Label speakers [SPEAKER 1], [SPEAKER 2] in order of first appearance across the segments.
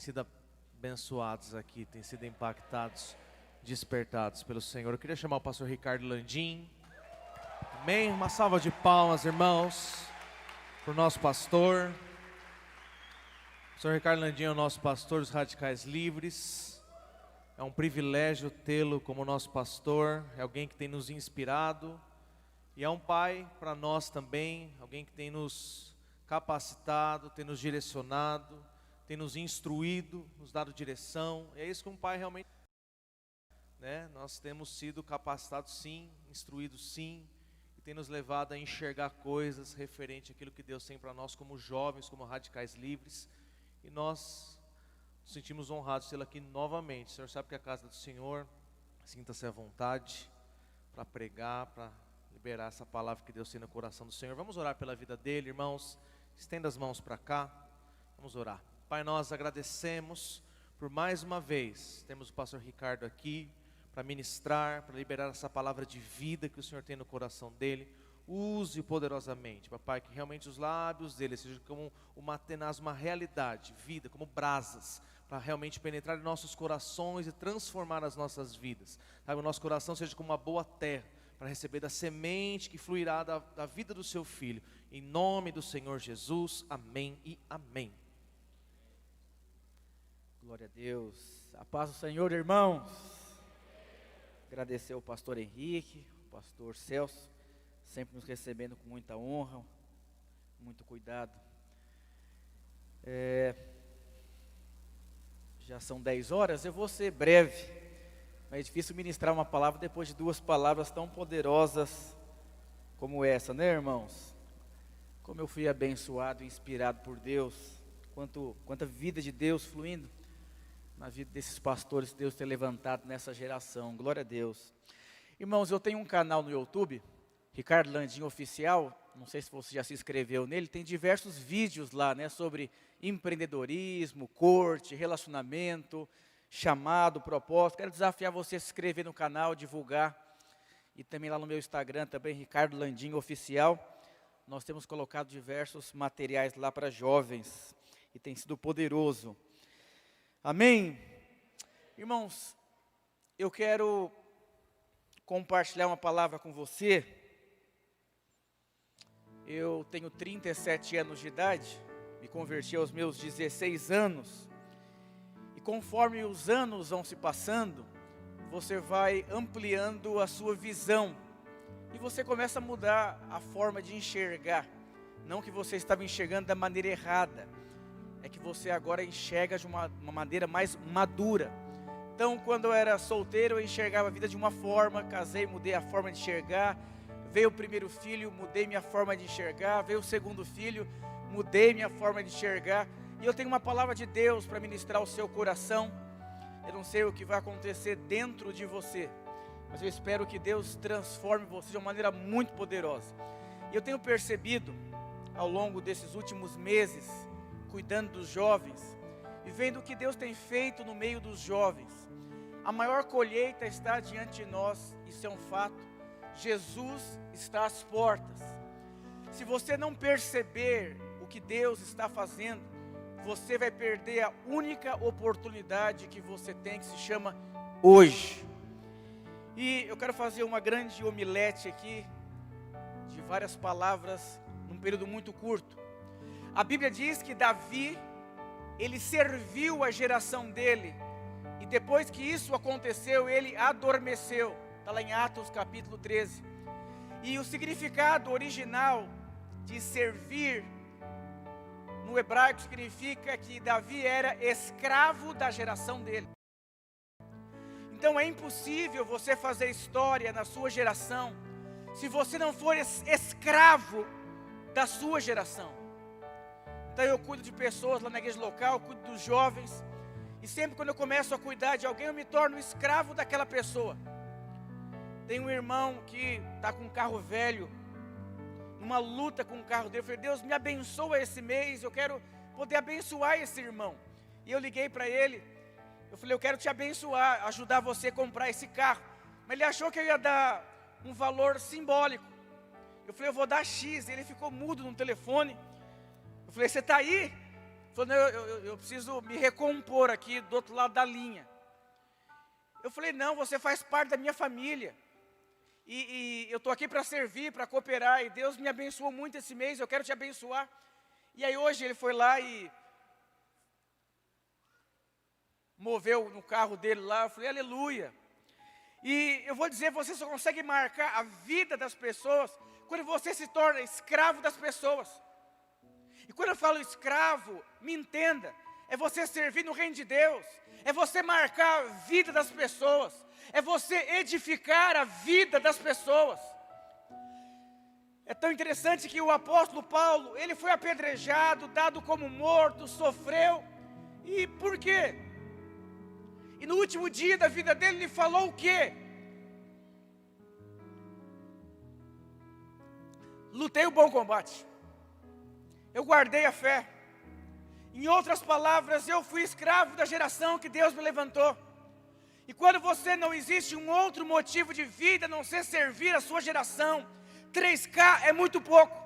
[SPEAKER 1] sido abençoados aqui, têm sido impactados, despertados pelo Senhor. Eu queria chamar o pastor Ricardo Landim. Amém? Uma salva de palmas, irmãos, para o nosso pastor. O pastor Ricardo Landim é o nosso pastor dos Radicais Livres. É um privilégio tê-lo como nosso pastor, é alguém que tem nos inspirado. E é um pai para nós também, alguém que tem nos capacitado, tem nos direcionado, tem nos instruído, nos dado direção. E é isso que um pai realmente, né? Nós temos sido capacitados sim, instruídos sim, e tem nos levado a enxergar coisas referente àquilo que Deus tem para nós como jovens, como radicais livres. E nós nos sentimos honrados de tê-lo aqui novamente. O Senhor sabe que é a casa do Senhor, sinta-se à vontade para pregar, para liberar essa palavra que Deus tem no coração do Senhor. Vamos orar pela vida dele, irmãos. Estenda as mãos para cá. Vamos orar. Pai, nós agradecemos por mais uma vez temos o pastor Ricardo aqui para ministrar, para liberar essa palavra de vida que o Senhor tem no coração dele. Use poderosamente, papai, que realmente os lábios dele sejam como uma tenaz, uma realidade, vida, como brasas, para realmente penetrar em nossos corações e transformar as nossas vidas. Sabe, o nosso coração seja como uma boa terra, para receber da semente que fluirá da vida do seu Filho. Em nome do Senhor Jesus, amém e amém.
[SPEAKER 2] Glória a Deus. A paz do Senhor, irmãos. Agradecer ao pastor Henrique, ao pastor Celso, sempre nos recebendo com muita honra, muito cuidado. Já são 10 horas, eu vou ser breve. Mas é difícil ministrar uma palavra depois de duas palavras tão poderosas como essa, né, irmãos? Como eu fui abençoado e inspirado por Deus, quanta vida de Deus fluindo na vida desses pastores que Deus tem levantado nessa geração. Glória a Deus. Irmãos, eu tenho um canal no YouTube, Ricardo Landim Oficial, não sei se você já se inscreveu nele, tem diversos vídeos lá, né, sobre empreendedorismo, corte, relacionamento, chamado, propósito. Quero desafiar você a se inscrever no canal, divulgar. E também lá no meu Instagram, também Ricardo Landim Oficial. Nós temos colocado diversos materiais lá para jovens. E tem sido poderoso. Amém? Irmãos, eu quero compartilhar uma palavra com você. Eu tenho 37 anos de idade. Me converti aos meus 16 anos. Conforme os anos vão se passando, você vai ampliando a sua visão. E você começa a mudar a forma de enxergar. Não que você estava enxergando da maneira errada. É que você agora enxerga de uma maneira mais madura. Então, quando eu era solteiro, eu enxergava a vida de uma forma. Casei, mudei a forma de enxergar. Veio o primeiro filho, mudei minha forma de enxergar. Veio o segundo filho, mudei minha forma de enxergar. E eu tenho uma palavra de Deus para ministrar ao seu coração. Eu não sei o que vai acontecer dentro de você, mas eu espero que Deus transforme você de uma maneira muito poderosa. E eu tenho percebido, ao longo desses últimos meses, cuidando dos jovens, e vendo o que Deus tem feito no meio dos jovens. A maior colheita está diante de nós, isso é um fato. Jesus está às portas. Se você não perceber o que Deus está fazendo, você vai perder a única oportunidade que você tem, que se chama hoje. E eu quero fazer uma grande omelete aqui, de várias palavras, num período muito curto. A Bíblia diz que Davi, ele serviu a geração dele, e depois que isso aconteceu, ele adormeceu. Está lá em Atos capítulo 13. E o significado original de servir, no hebraico significa que Davi era escravo da geração dele. Então é impossível você fazer história na sua geração se você não for escravo da sua geração. Então eu cuido de pessoas lá na igreja local, cuido dos jovens, e sempre quando eu começo a cuidar de alguém, eu me torno escravo daquela pessoa. Tem um irmão que está com um carro velho, numa luta com o carro dele. Eu falei: Deus, me abençoa esse mês, eu quero poder abençoar esse irmão. E eu liguei para ele, eu falei: eu quero te abençoar, ajudar você a comprar esse carro. Mas ele achou que eu ia dar um valor simbólico. Eu falei: eu vou dar X. Ele ficou mudo no telefone. Eu falei: você está aí? Falou, não, eu preciso me recompor aqui do outro lado da linha. Eu falei, não, você faz parte da minha família. E eu estou aqui para servir, para cooperar. E Deus me abençoou muito esse mês, eu quero te abençoar. E aí hoje ele foi lá e moveu no carro dele lá. Eu falei, aleluia. E eu vou dizer, você só consegue marcar a vida das pessoas quando você se torna escravo das pessoas. E quando eu falo escravo, me entenda, é você servir no reino de Deus, é você marcar a vida das pessoas, é você edificar a vida das pessoas. É tão interessante que o apóstolo Paulo, ele foi apedrejado, dado como morto, sofreu. E por quê? E no último dia da vida dele, ele falou o quê? Lutei o bom combate. Eu guardei a fé. Em outras palavras, eu fui escravo da geração que Deus me levantou. E quando você não existe um outro motivo de vida a não ser servir a sua geração, 3K é muito pouco.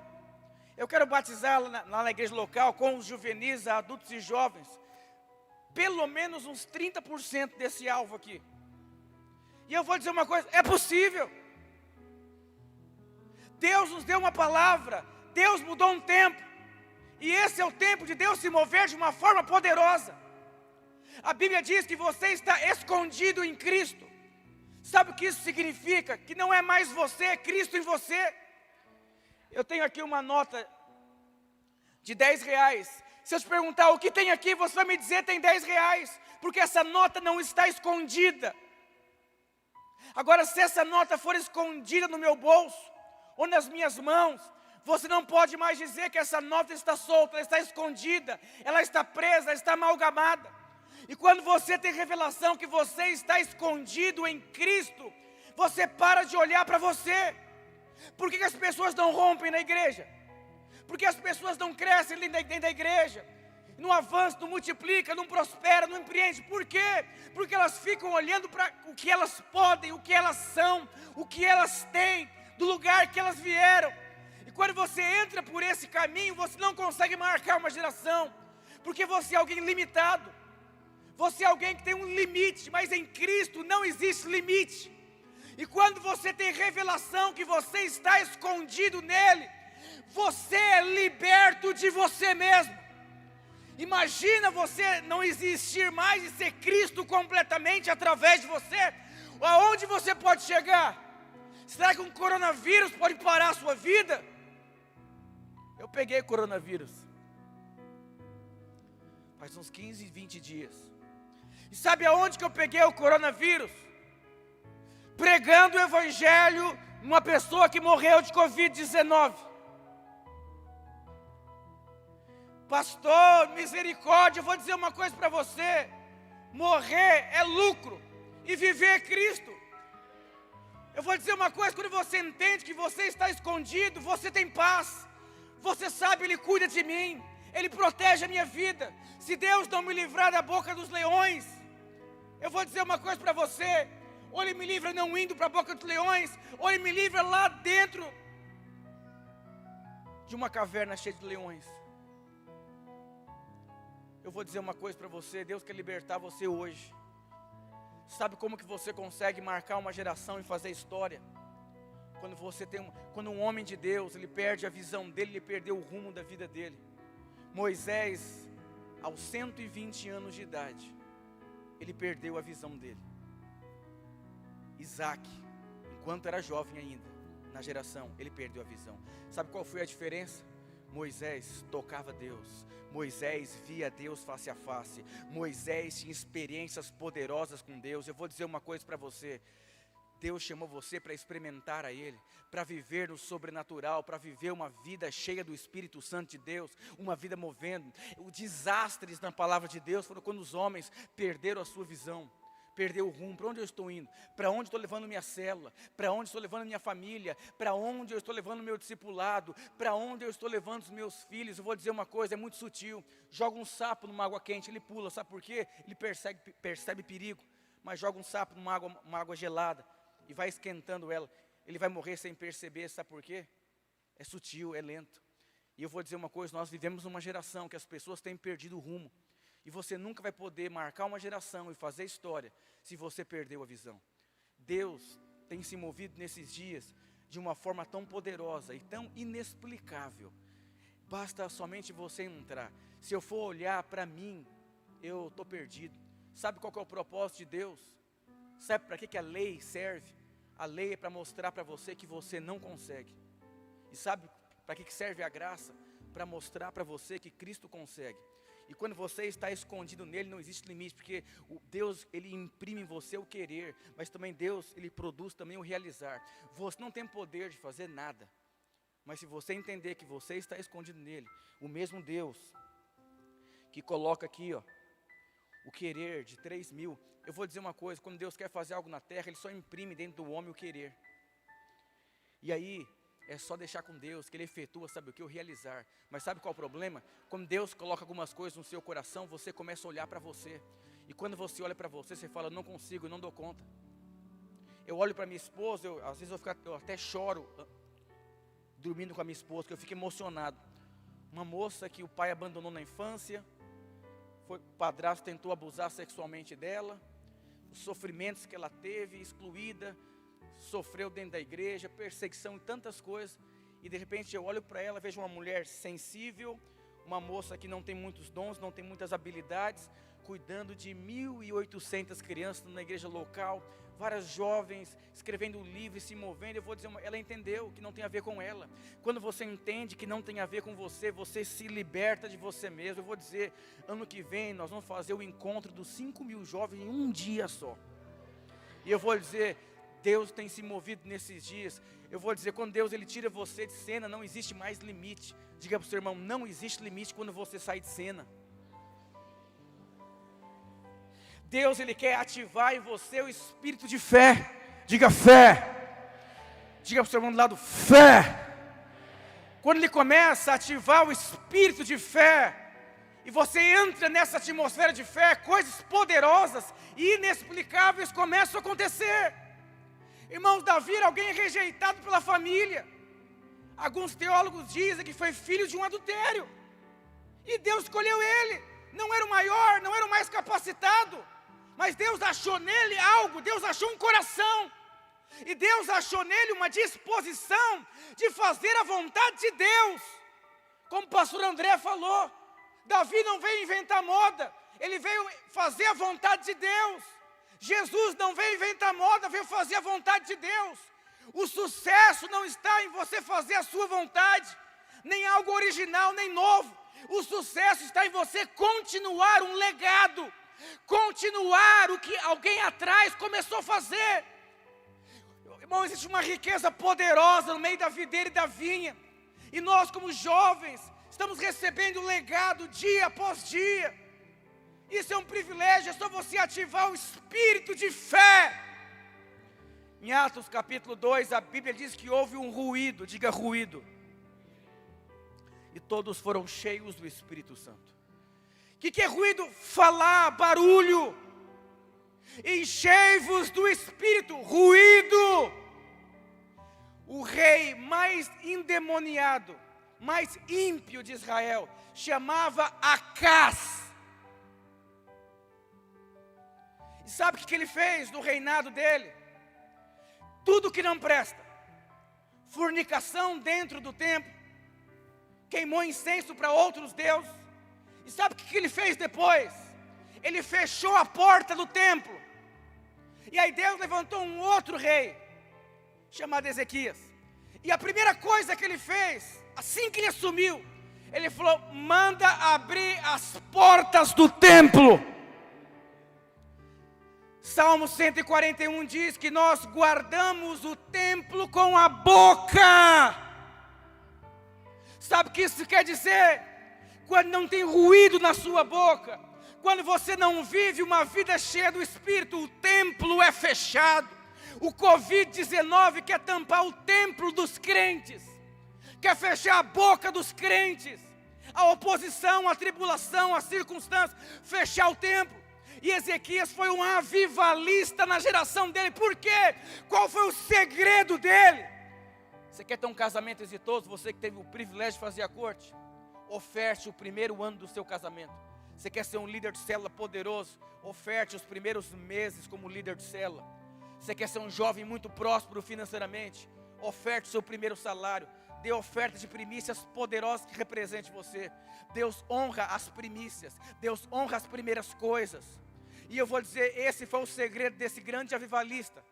[SPEAKER 2] Eu quero batizar lá na igreja local com os juvenis, adultos e jovens, pelo menos uns 30% desse alvo aqui. E eu vou dizer uma coisa, é possível. Deus nos deu uma palavra, Deus mudou um tempo. E esse é o tempo de Deus se mover de uma forma poderosa. A Bíblia diz que você está escondido em Cristo. Sabe o que isso significa? Que não é mais você, é Cristo em você. Eu tenho aqui uma nota de R$10. Se eu te perguntar o que tem aqui, você vai me dizer tem R$10. Porque essa nota não está escondida. Agora, se essa nota for escondida no meu bolso, ou nas minhas mãos, você não pode mais dizer que essa nota está solta, ela está escondida, ela está presa, ela está amalgamada. E quando você tem revelação que você está escondido em Cristo, você para de olhar para você. Por que as pessoas não rompem na igreja? Por que as pessoas não crescem dentro da igreja? Não avançam, não multiplica, não prospera, não empreende. Por quê? Porque elas ficam olhando para o que elas podem, o que elas são, o que elas têm, do lugar que elas vieram. E quando você entra por esse caminho, você não consegue marcar uma geração, porque você é alguém limitado. Você é alguém que tem um limite, mas em Cristo não existe limite. E quando você tem revelação que você está escondido nele, você é liberto de você mesmo. Imagina você não existir mais e ser Cristo completamente através de você. Aonde você pode chegar? Será que um coronavírus pode parar a sua vida? Eu peguei coronavírus faz uns 15, 20 dias. E sabe aonde que eu peguei o coronavírus? Pregando o evangelho numa pessoa que morreu de Covid-19. Pastor, misericórdia, eu vou dizer uma coisa para você. Morrer é lucro e viver é Cristo. Eu vou dizer uma coisa, quando você entende que você está escondido, você tem paz. Você sabe, Ele cuida de mim, Ele protege a minha vida. Se Deus não me livrar da boca dos leões, eu vou dizer uma coisa para você, ou Ele me livra não indo para a boca dos leões, ou Ele me livra lá dentro de uma caverna cheia de leões. Eu vou dizer uma coisa para você, Deus quer libertar você hoje. Sabe como que você consegue marcar uma geração e fazer história? Quando um homem de Deus, ele perde a visão dele, ele perdeu o rumo da vida dele. Moisés, aos 120 anos de idade, ele perdeu a visão dele. Isaac, enquanto era jovem ainda, na geração, ele perdeu a visão. Sabe qual foi a diferença? Moisés tocava Deus, Moisés via Deus face a face, Moisés tinha experiências poderosas com Deus. Eu vou dizer uma coisa para você, Deus chamou você para experimentar a Ele, para viver no sobrenatural, para viver uma vida cheia do Espírito Santo de Deus, uma vida movendo. Os desastres na palavra de Deus foram quando os homens perderam a sua visão, perdeu o rumo. Para onde eu estou indo? Para onde estou levando minha célula? Para onde estou levando minha família? Para onde eu estou levando meu discipulado? Para onde eu estou levando os meus filhos? Eu vou dizer uma coisa, é muito sutil. Joga um sapo numa água quente, ele pula, sabe por quê? Ele percebe perigo, mas joga um sapo numa água gelada e vai esquentando ela, ele vai morrer sem perceber, sabe por quê? É sutil, é lento. E eu vou dizer uma coisa, nós vivemos numa geração que as pessoas têm perdido o rumo. E você nunca vai poder marcar uma geração e fazer história se você perdeu a visão. Deus tem se movido nesses dias de uma forma tão poderosa e tão inexplicável. Basta somente você entrar. Se eu for olhar para mim, eu estou perdido. Sabe qual que é o propósito de Deus? Sabe para que a lei serve? A lei é para mostrar para você que você não consegue. E sabe para que serve a graça? Para mostrar para você que Cristo consegue. E quando você está escondido nele, não existe limite, porque Deus, ele imprime em você o querer, mas também Deus, ele produz também o realizar. Você não tem poder de fazer nada, mas se você entender que você está escondido nele, o mesmo Deus que coloca aqui, ó, o querer de 3.000, eu vou dizer uma coisa, quando Deus quer fazer algo na terra, ele só imprime dentro do homem o querer. E aí, é só deixar com Deus, que Ele efetua, sabe o que? O realizar. Mas sabe qual é o problema? Quando Deus coloca algumas coisas no seu coração, você começa a olhar para você. E quando você olha para você, você fala, não consigo, não dou conta. Eu olho para minha esposa, às vezes eu até choro, dormindo com a minha esposa, porque eu fico emocionado. Uma moça que o pai abandonou na infância, o padrasto tentou abusar sexualmente dela, os sofrimentos que ela teve, excluída, sofreu dentro da igreja, perseguição e tantas coisas, e de repente eu olho para ela, vejo uma mulher sensível, uma moça que não tem muitos dons, não tem muitas habilidades, cuidando de 1.800 crianças na igreja local, várias jovens escrevendo livros, se movendo. Eu vou dizer, ela entendeu que não tem a ver com ela. Quando você entende que não tem a ver com você, você se liberta de você mesmo. Eu vou dizer, ano que vem nós vamos fazer o encontro dos 5.000 jovens em um dia só. E eu vou dizer, Deus tem se movido nesses dias. Eu vou dizer, quando Deus ele tira você de cena, não existe mais limite. Diga para o seu irmão, não existe limite quando você sai de cena. Deus ele quer ativar em você o espírito de fé. Diga fé. Diga para o seu irmão do lado, fé. Quando ele começa a ativar o espírito de fé, e você entra nessa atmosfera de fé, coisas poderosas e inexplicáveis começam a acontecer. Irmãos, Davi era alguém rejeitado pela família. Alguns teólogos dizem que foi filho de um adultério. E Deus escolheu ele. Não era o maior, não era o mais capacitado. Mas Deus achou nele algo, Deus achou um coração. E Deus achou nele uma disposição de fazer a vontade de Deus. Como o pastor André falou, Davi não veio inventar moda, ele veio fazer a vontade de Deus. Jesus não veio inventar moda, veio fazer a vontade de Deus. O sucesso não está em você fazer a sua vontade, nem algo original, nem novo. O sucesso está em você continuar um legado, continuar o que alguém atrás começou a fazer. Irmão, existe uma riqueza poderosa no meio da videira e da vinha, e nós como jovens estamos recebendo um legado dia após dia. Isso é um privilégio, é só você ativar o espírito de fé. Em Atos capítulo 2, a Bíblia diz que houve um ruído, diga ruído. E todos foram cheios do Espírito Santo. O que é ruído? Falar, barulho. Enchei-vos do Espírito, ruído. O rei mais endemoniado, mais ímpio de Israel, chamava Acás. E sabe o que ele fez no reinado dele? Tudo que não presta. Fornicação dentro do templo. Queimou incenso para outros deuses. E sabe o que ele fez depois? Ele fechou a porta do templo. E aí Deus levantou um outro rei, chamado Ezequias. E a primeira coisa que ele fez, assim que ele assumiu, ele falou, manda abrir as portas do templo. Salmo 141 diz que nós guardamos o templo com a boca. Sabe o que isso quer dizer? Quando não tem ruído na sua boca, quando você não vive uma vida cheia do Espírito, o templo é fechado. O Covid-19 quer tampar o templo dos crentes, quer fechar a boca dos crentes, a oposição, a tribulação, a circunstância, fechar o templo. E Ezequias foi um avivalista na geração dele. Por quê? Qual foi o segredo dele? Você quer ter um casamento exitoso? Você que teve o privilégio de fazer a corte, oferte o primeiro ano do seu casamento. Você quer ser um líder de célula poderoso? Oferte os primeiros meses como líder de célula. Você quer ser um jovem muito próspero financeiramente? Oferte o seu primeiro salário. Dê oferta de primícias poderosas que represente você. Deus honra as primícias. Deus honra as primeiras coisas. E eu vou dizer, esse foi o segredo desse grande avivalista,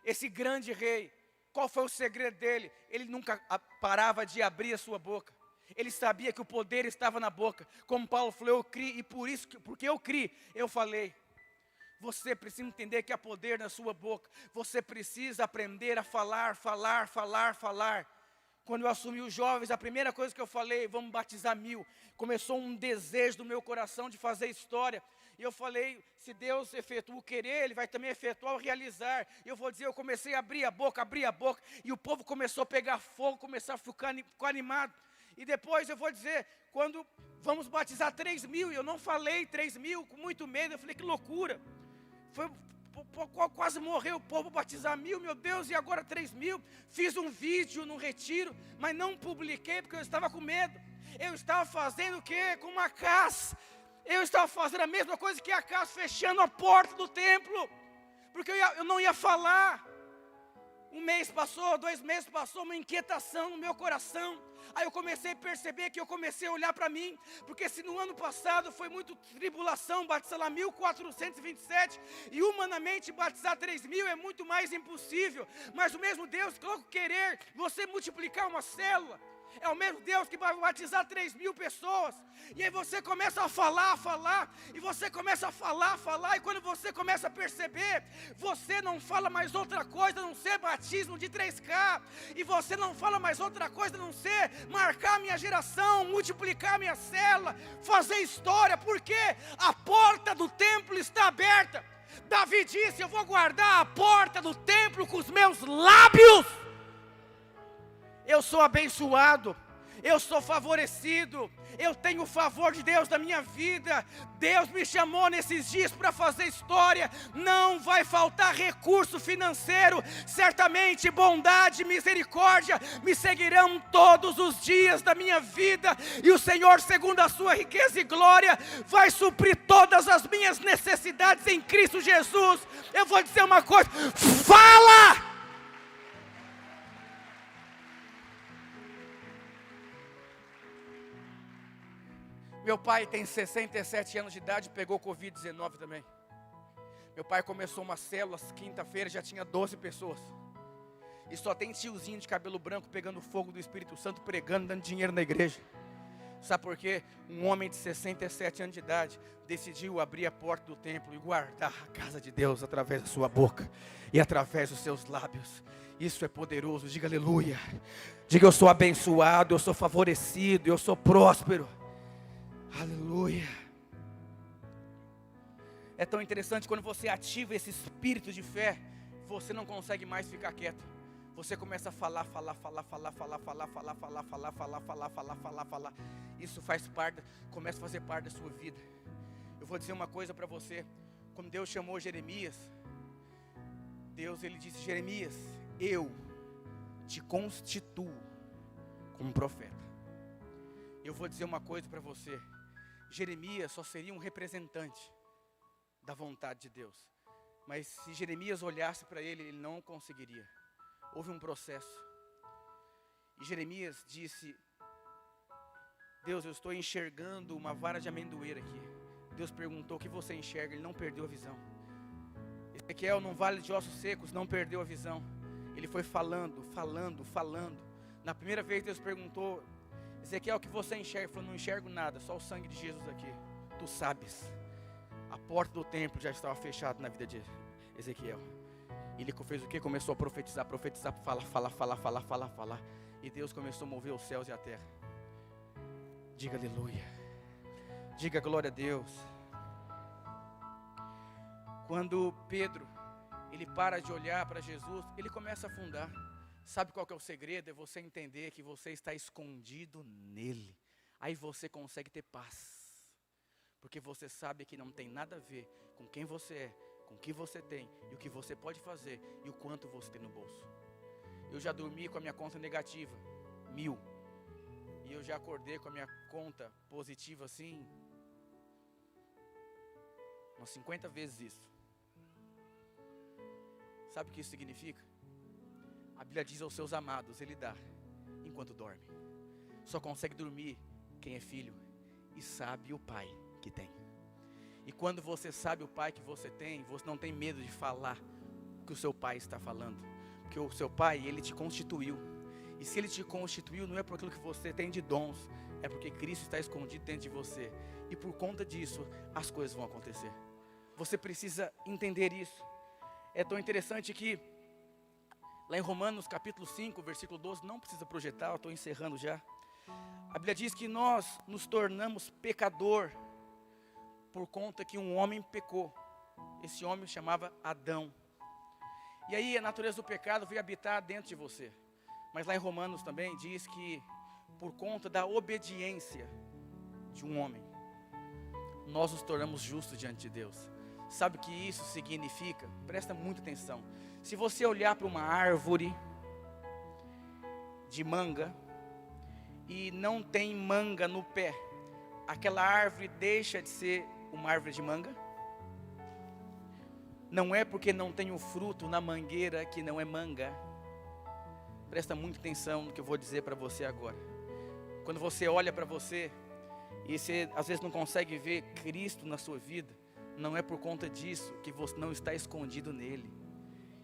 [SPEAKER 2] esse grande rei. Qual foi o segredo dele? Ele nunca parava de abrir a sua boca. Ele sabia que o poder estava na boca. Como Paulo falou, eu criei, e porque eu criei, eu falei. Você precisa entender que há poder na sua boca. Você precisa aprender a falar. Quando eu assumi os jovens, a primeira coisa que eu falei, vamos batizar 1000. Começou um desejo do meu coração de fazer história. E eu falei, se Deus efetua o querer, Ele vai também efetuar o realizar. E eu vou dizer, eu comecei a abrir a boca. E o povo começou a pegar fogo, começou a ficar animado. E depois eu vou dizer, quando vamos batizar 3.000, eu não falei 3.000 com muito medo, eu falei, que loucura. Quase morreu o povo batizar 1.000, meu Deus, e agora 3.000. Fiz um vídeo no retiro, mas não publiquei porque eu estava com medo. Eu estava fazendo o quê? Com uma Acás. Eu estava fazendo a mesma coisa que a Acás, fechando a porta do templo, porque eu não ia falar. Um mês passou, 2 meses passou, uma inquietação no meu coração. Aí eu comecei a perceber que eu comecei a olhar para mim, porque se no ano passado foi muito tribulação, batizar lá 1.427, e humanamente batizar 3.000 é muito mais impossível, mas o mesmo Deus coloca o querer, você multiplicar uma célula, é o mesmo Deus que vai batizar 3.000 pessoas. E aí você começa a falar, e você começa a falar, e quando você começa a perceber, você não fala mais outra coisa a não ser batismo de 3K, e você não fala mais outra coisa a não ser marcar a minha geração, multiplicar a minha célula, fazer história, porque a porta do templo está aberta. Davi disse, eu vou guardar a porta do templo com os meus lábios. Eu sou abençoado, eu sou favorecido, eu tenho o favor de Deus na minha vida. Deus me chamou nesses dias para fazer história. Não vai faltar recurso financeiro, certamente bondade e misericórdia me seguirão todos os dias da minha vida. E o Senhor, segundo a sua riqueza e glória, vai suprir todas as minhas necessidades em Cristo Jesus. Eu vou dizer uma coisa, fala! Meu pai tem 67 anos de idade, pegou Covid-19 também. Meu pai começou uma célula, quinta-feira já tinha 12 pessoas. E só tem tiozinho de cabelo branco pegando fogo do Espírito Santo, pregando, dando dinheiro na igreja. Sabe por quê? Um homem de 67 anos de idade decidiu abrir a porta do templo e guardar a casa de Deus através da sua boca e através dos seus lábios. Isso é poderoso, diga aleluia. Diga, eu sou abençoado, eu sou favorecido, eu sou próspero. Aleluia. É tão interessante quando você ativa esse espírito de fé, você não consegue mais ficar quieto. Você começa a falar. Isso faz parte, começa a fazer parte da sua vida. Eu vou dizer uma coisa para você. Quando Deus chamou Jeremias, ele disse, Jeremias, eu te constituo como profeta. Eu vou dizer uma coisa para você. Jeremias só seria um representante da vontade de Deus. Mas se Jeremias olhasse para ele não conseguiria. Houve um processo. E Jeremias disse, Deus, eu estou enxergando uma vara de amendoeira aqui. Deus perguntou, o que você enxerga? Ele não perdeu a visão. Ezequiel, num vale de ossos secos, não perdeu a visão. Ele foi falando. Na primeira vez Deus perguntou, Ezequiel, o que você enxerga? Ele falou, não enxergo nada, só o sangue de Jesus aqui. Tu sabes. A porta do templo já estava fechada na vida de Ezequiel. Ele fez o quê? Começou a profetizar, falar. E Deus começou a mover os céus e a terra. Diga aleluia. Diga glória a Deus. Quando Pedro, ele para de olhar para Jesus, ele começa a afundar. Sabe qual que é o segredo? É você entender que você está escondido nele. Aí você consegue ter paz. Porque você sabe que não tem nada a ver com quem você é, com o que você tem, e o que você pode fazer, e o quanto você tem no bolso. eu já dormi com a minha conta negativa, 1000. E eu já acordei com a minha conta positiva assim, umas 50 vezes isso. Sabe o que isso significa? A Bíblia diz aos seus amados, Ele dá enquanto dorme. Só consegue dormir quem é filho e sabe o Pai que tem. E quando você sabe o Pai que você tem, você não tem medo de falar o que o seu Pai está falando. Porque o seu Pai, Ele te constituiu. E se Ele te constituiu, não é por aquilo que você tem de dons, é porque Cristo está escondido dentro de você. E por conta disso, as coisas vão acontecer. Você precisa entender isso. É tão interessante que, lá em Romanos capítulo 5, versículo 12, não precisa projetar, eu estou encerrando já. A Bíblia diz que nós nos tornamos pecador por conta que um homem pecou. Esse homem chamava Adão. E aí a natureza do pecado veio habitar dentro de você. Mas lá em Romanos também diz que por conta da obediência de um homem, nós nos tornamos justos diante de Deus. Sabe o que isso significa? Presta muita atenção. Se você olhar para uma árvore de manga e não tem manga no pé, aquela árvore deixa de ser uma árvore de manga? Não é porque não tem o fruto na mangueira que não é manga. Presta muita atenção no que eu vou dizer para você agora. Quando você olha para você e você às vezes não consegue ver Cristo na sua vida, não é por conta disso que você não está escondido nele.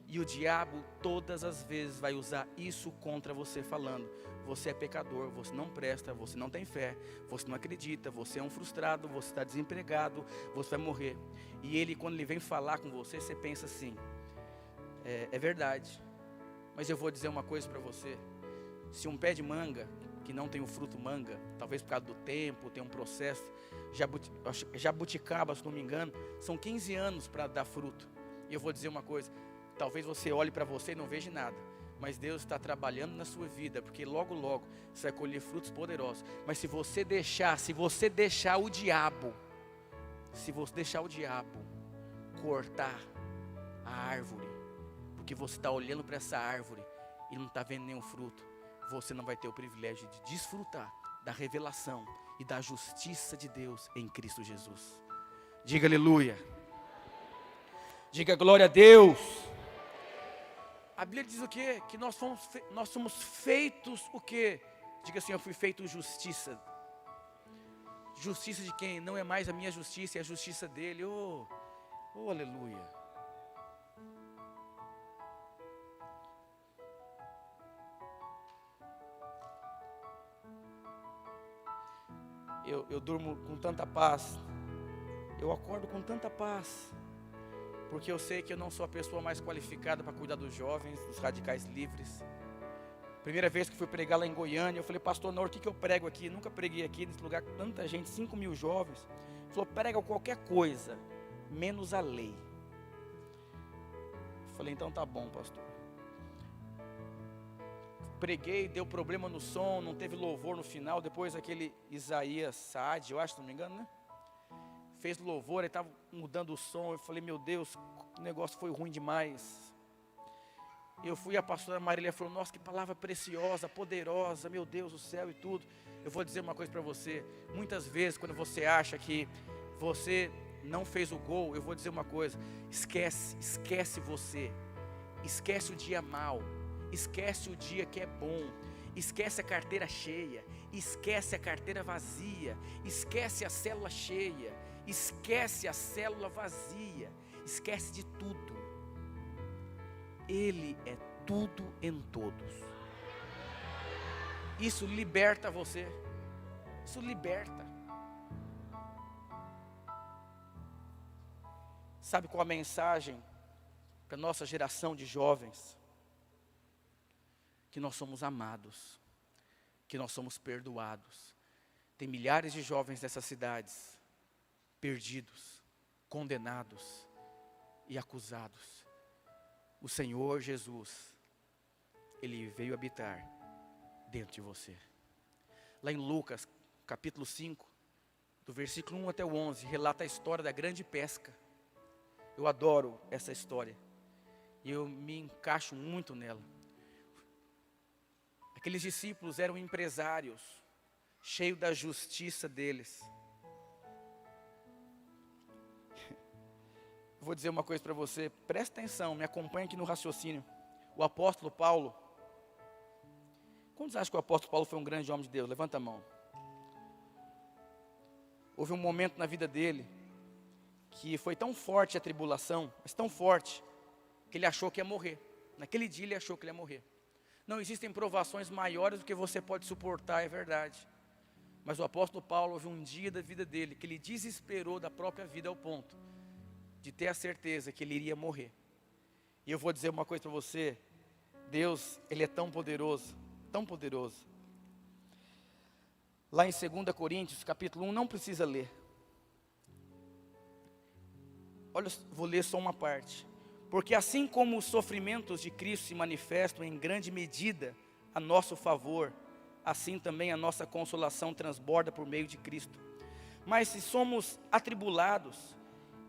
[SPEAKER 2] E o diabo todas as vezes vai usar isso contra você falando: você é pecador, você não presta, você não tem fé, você não acredita, você é um frustrado, você está desempregado, você vai morrer. E ele, quando ele vem falar com você, você pensa assim: é verdade, mas eu vou dizer uma coisa para você. Se um pé de manga, que não tem o fruto manga, talvez por causa do tempo, tem um processo, jabuticaba, se não me engano, são 15 anos para dar fruto. E eu vou dizer uma coisa: talvez você olhe para você e não veja nada, mas Deus está trabalhando na sua vida, porque logo logo você vai colher frutos poderosos. Mas se você deixar o diabo cortar a árvore, porque você está olhando para essa árvore e não está vendo nenhum fruto, você não vai ter o privilégio de desfrutar da revelação e da justiça de Deus em Cristo Jesus. Diga aleluia. Diga glória a Deus. A Bíblia diz o quê? Que nós somos feitos o quê? Diga assim: eu fui feito justiça. Justiça de quem? Não é mais a minha justiça, é a justiça dele. Oh aleluia. Eu durmo com tanta paz, eu acordo com tanta paz, porque eu sei que eu não sou a pessoa mais qualificada para cuidar dos jovens, dos radicais livres. Primeira vez que fui pregar lá em Goiânia, eu falei: pastor Nor, o que eu prego aqui? Nunca preguei aqui nesse lugar com tanta gente, 5.000 jovens. Ele falou: prega qualquer coisa, menos a lei. Eu falei: então tá bom, pastor. Preguei, deu problema no som, não teve louvor no final. Depois aquele Isaías Saad, eu acho, se não me engano, né? Fez louvor, ele estava mudando o som. Eu falei: meu Deus, o negócio foi ruim demais. Eu fui, a pastora Marília falou: nossa, que palavra preciosa, poderosa, meu Deus do céu e tudo. Eu vou dizer uma coisa para você: muitas vezes quando você acha que você não fez o gol, eu vou dizer uma coisa: esquece você, esquece o dia mau, esquece o dia que é bom, esquece a carteira cheia, esquece a carteira vazia, esquece a célula cheia, esquece a célula vazia, esquece de tudo. Ele é tudo em todos. Isso liberta você. Isso liberta. Sabe qual a mensagem para a nossa geração de jovens? Que nós somos amados, que nós somos perdoados. Tem milhares de jovens nessas cidades perdidos, condenados e acusados. O Senhor Jesus, Ele veio habitar dentro de você. Lá em Lucas, capítulo 5, do versículo 1 até o 11, relata a história da grande pesca. Eu adoro essa história e eu me encaixo muito nela. Aqueles discípulos eram empresários, cheios da justiça deles. Eu vou dizer uma coisa para você, presta atenção, me acompanhe aqui no raciocínio. O apóstolo Paulo, quantos acham que o apóstolo Paulo foi um grande homem de Deus? Levanta a mão. Houve um momento na vida dele, que foi tão forte a tribulação, mas tão forte, que ele achou que ia morrer. Naquele dia ele achou que ele ia morrer. Não existem provações maiores do que você pode suportar, é verdade. Mas o apóstolo Paulo, houve um dia da vida dele, que ele desesperou da própria vida ao ponto de ter a certeza que ele iria morrer. E eu vou dizer uma coisa para você, Deus, Ele é tão poderoso, tão poderoso. Lá em 2 Coríntios, capítulo 1, não precisa ler. Olha, vou ler só uma parte. Porque assim como os sofrimentos de Cristo se manifestam em grande medida a nosso favor, assim também a nossa consolação transborda por meio de Cristo. Mas se somos atribulados,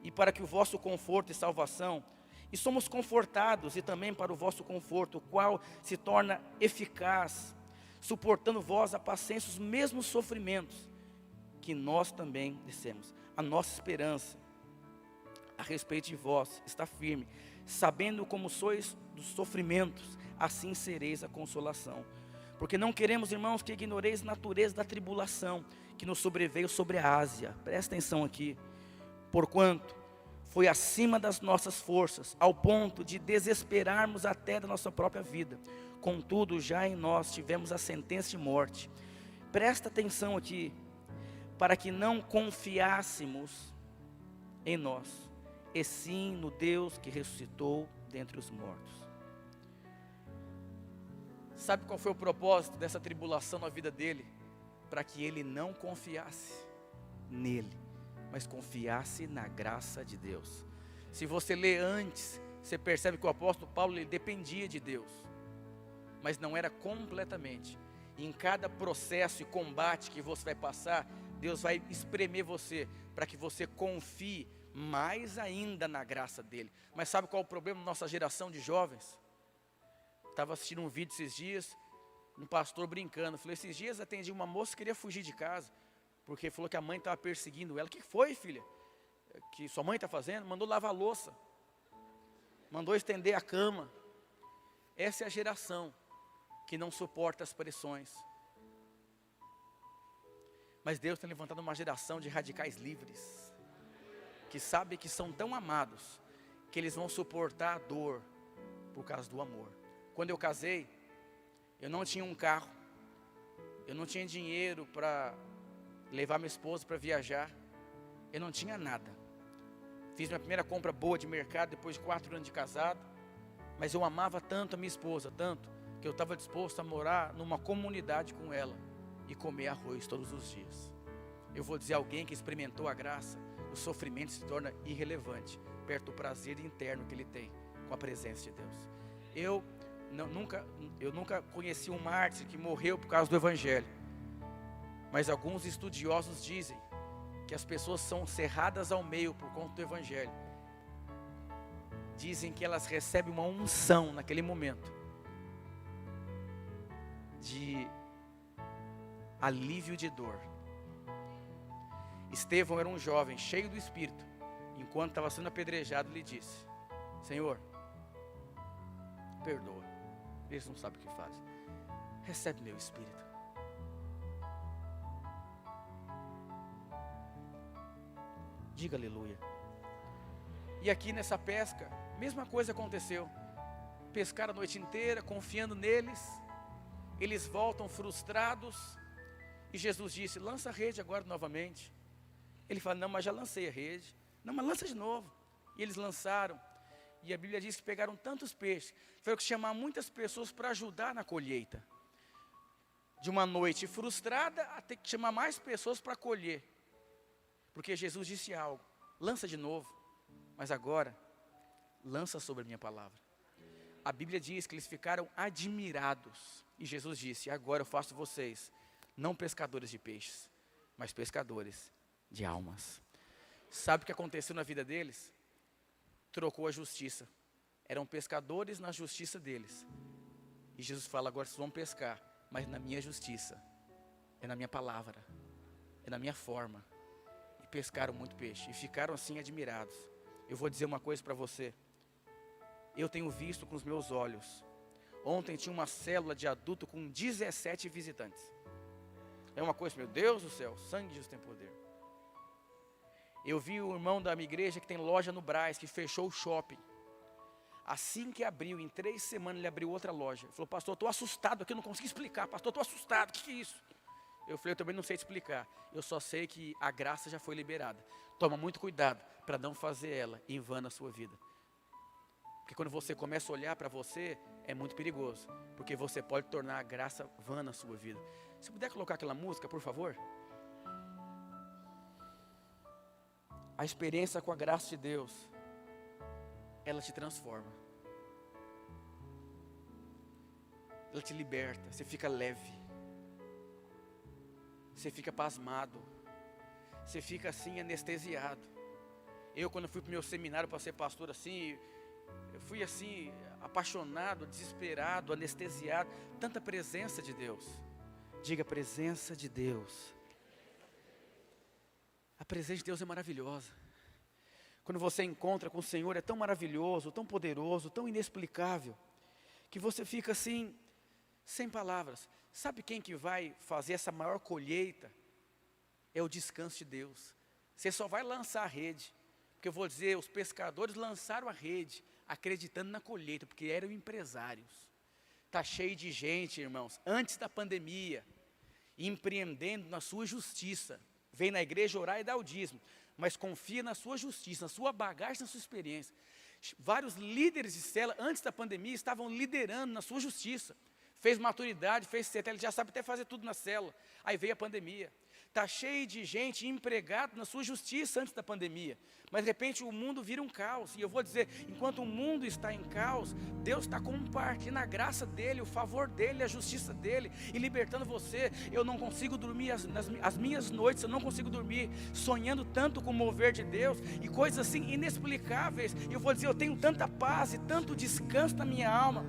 [SPEAKER 2] e para que o vosso conforto e salvação, e somos confortados, e também para o vosso conforto, o qual se torna eficaz, suportando vós a paciência os mesmos sofrimentos, que nós também descemos. A nossa esperança a respeito de vós está firme, sabendo como sois dos sofrimentos, assim sereis a consolação. Porque não queremos, irmãos, que ignoreis a natureza da tribulação que nos sobreveio sobre a Ásia. Presta atenção aqui. Porquanto foi acima das nossas forças, ao ponto de desesperarmos até da nossa própria vida. Contudo, já em nós tivemos a sentença de morte. Presta atenção aqui, para que não confiássemos em nós, e sim no Deus que ressuscitou dentre os mortos. Sabe qual foi o propósito dessa tribulação na vida dele? Para que ele não confiasse nele, mas confiasse na graça de Deus. Se você lê antes, você percebe que o apóstolo Paulo, ele dependia de Deus, mas não era completamente. E em cada processo e combate que você vai passar, Deus vai espremer você, para que você confie mais ainda na graça dele. Mas sabe qual é o problema da nossa geração de jovens? Estava assistindo um vídeo esses dias, um pastor brincando, falou, esses dias atendi uma moça que queria fugir de casa, porque falou que a mãe estava perseguindo ela. O que foi, filha? Que sua mãe está fazendo? Mandou lavar a louça, mandou estender a cama. Essa é a geração que não suporta as pressões. Mas Deus tem levantado uma geração de radicais livres, que sabem que são tão amados, que eles vão suportar a dor, por causa do amor. Quando eu casei, eu não tinha um carro, eu não tinha dinheiro para levar minha esposa para viajar, eu não tinha nada. Fiz minha primeira compra boa de mercado depois de 4 anos de casado, mas eu amava tanto a minha esposa, tanto, que eu estava disposto a morar numa comunidade com ela e comer arroz todos os dias. Eu vou dizer, alguém que experimentou a graça, o sofrimento se torna irrelevante, perto do prazer interno que ele tem com a presença de Deus. Eu nunca conheci um mártir que morreu por causa do Evangelho, mas alguns estudiosos dizem que as pessoas são cerradas ao meio por conta do Evangelho. Dizem que elas recebem uma unção naquele momento de alívio de dor. Estevão era um jovem cheio do Espírito. Enquanto estava sendo apedrejado, ele disse, Senhor, perdoa, eles não sabem o que fazem, recebe meu Espírito. Diga aleluia. E aqui nessa pesca, mesma coisa aconteceu. Pescaram a noite inteira, confiando neles. Eles voltam frustrados. E Jesus disse, lança a rede agora novamente. Ele fala, não, mas já lancei a rede. Não, mas lança de novo. E eles lançaram. E a Bíblia diz que pegaram tantos peixes, foi que chamar muitas pessoas para ajudar na colheita. De uma noite frustrada, a ter que chamar mais pessoas para colher. Porque Jesus disse algo, lança de novo, mas agora, lança sobre a minha palavra. A Bíblia diz que eles ficaram admirados. E Jesus disse, agora eu faço vocês, não pescadores de peixes, mas pescadores de almas. Sabe o que aconteceu na vida deles? Trocou a justiça. Eram pescadores na justiça deles. E Jesus fala, agora vocês vão pescar, mas na minha justiça, é na minha palavra, é na minha forma. E pescaram muito peixe, e ficaram assim admirados. Eu vou dizer uma coisa para você, eu tenho visto com os meus olhos. Ontem tinha uma célula de adulto com 17 visitantes. É uma coisa, meu Deus do céu, sangue de Jesus tem poder. Eu vi o irmão da minha igreja que tem loja no Brás, que fechou o shopping. Assim que abriu, em 3 semanas ele abriu outra loja. Ele falou, pastor, estou assustado aqui, eu não consigo explicar. Pastor, estou assustado, o que é isso? Eu falei, eu também não sei te explicar. Eu só sei que a graça já foi liberada. Toma muito cuidado para não fazer ela em vão na sua vida. Porque quando você começa a olhar para você, é muito perigoso. Porque você pode tornar a graça vã na sua vida. Se puder colocar aquela música, por favor. A experiência com a graça de Deus, ela te transforma. Ela te liberta, você fica leve. Você fica pasmado. Você fica assim anestesiado. Eu quando fui para o meu seminário para ser pastor assim, eu fui assim apaixonado, desesperado, anestesiado. Tanta presença de Deus. Diga, presença de Deus. A presença de Deus é maravilhosa. Quando você encontra com o Senhor, é tão maravilhoso, tão poderoso, tão inexplicável, que você fica assim, sem palavras. Sabe quem que vai fazer essa maior colheita? É o descanso de Deus. Você só vai lançar a rede, porque eu vou dizer, os pescadores lançaram a rede, acreditando na colheita, porque eram empresários. Está cheio de gente, irmãos, antes da pandemia, empreendendo na sua justiça. Vem na igreja orar e dar o dízimo, mas confia na sua justiça, na sua bagagem, na sua experiência. Vários líderes de célula, antes da pandemia, estavam liderando na sua justiça. Fez maturidade, fez CTL, já sabe até fazer tudo na célula. Aí veio a pandemia. Está cheio de gente empregada na sua justiça antes da pandemia. Mas de repente o mundo vira um caos. E eu vou dizer, enquanto o mundo está em caos, Deus está compartilhando a graça dEle, o favor dEle, a justiça dEle, e libertando você. Eu não consigo dormir as minhas noites, eu não consigo dormir sonhando tanto com o mover de Deus, e coisas assim inexplicáveis. E eu vou dizer, eu tenho tanta paz e tanto descanso na minha alma.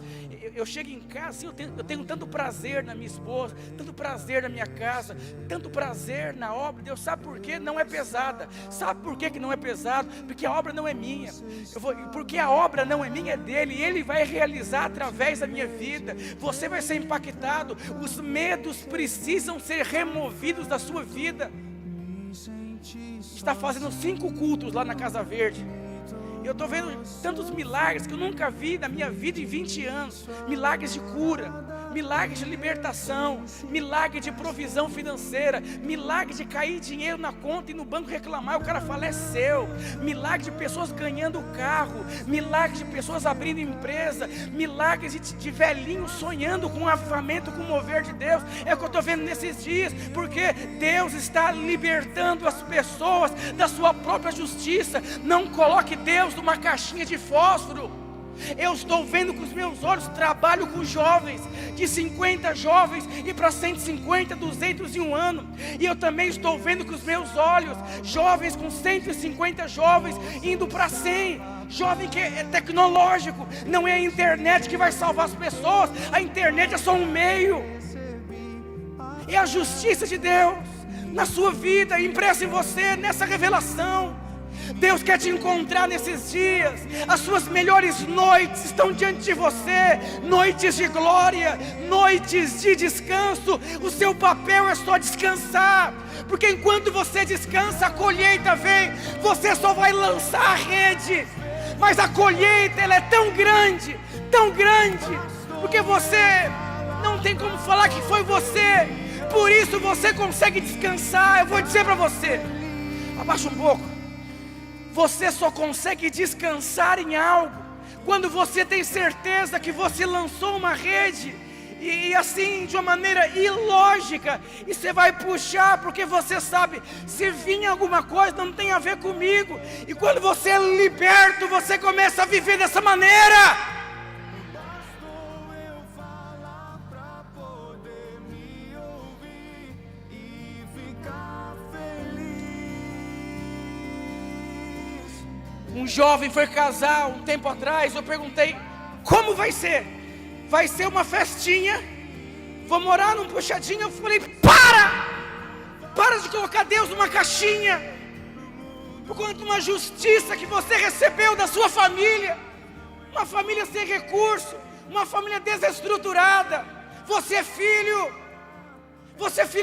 [SPEAKER 2] Eu chego em casa, assim, eu tenho tanto prazer na minha esposa, tanto prazer na minha casa, tanto prazer na obra de Deus. Sabe por quê? Não é pesada. Sabe por quê que não é pesado? Porque a obra não é minha. Porque a obra não é minha, é dele. E ele vai realizar através da minha vida. Você vai ser impactado. Os medos precisam ser removidos da sua vida. Está fazendo 5 cultos lá na Casa Verde. Eu estou vendo tantos milagres que eu nunca vi na minha vida em 20 anos. Milagres de cura, milagres de libertação, milagre de provisão financeira, milagre de cair dinheiro na conta e no banco reclamar, e o cara fala, é seu. Milagre de pessoas ganhando carro, milagre de pessoas abrindo empresa, milagres de velhinhos sonhando com o avivamento, com o mover de Deus. É o que eu estou vendo nesses dias, porque Deus está libertando as pessoas da sua própria justiça. Não coloque Deus numa caixinha de fósforo. Eu estou vendo com os meus olhos, trabalho com jovens, de 50 jovens e para 150, 200 em um ano. E eu também estou vendo com os meus olhos, jovens com 150 jovens indo para 100. Jovem que é tecnológico, não é a internet que vai salvar as pessoas. A internet é só um meio. É a justiça de Deus na sua vida, impressa em você, nessa revelação. Deus quer te encontrar nesses dias. As suas melhores noites estão diante de você. Noites de glória, noites de descanso. O seu papel é só descansar, porque enquanto você descansa, a colheita vem. Você só vai lançar a rede, mas a colheita ela é tão grande, porque você não tem como falar que foi você. Por isso você consegue descansar. Eu vou dizer para você, abaixa um pouco. Você só consegue descansar em algo quando você tem certeza que você lançou uma rede e assim de uma maneira ilógica, e você vai puxar porque você sabe, se vir alguma coisa não tem a ver comigo. E quando você é liberto, você começa a viver dessa maneira. Um jovem foi casar um tempo atrás. Eu perguntei, como vai ser? Vai ser uma festinha? vou morar num puxadinho. Eu falei, para de colocar Deus numa caixinha, por conta de uma justiça que você recebeu da sua família, uma família sem recurso, uma família desestruturada. Você é filho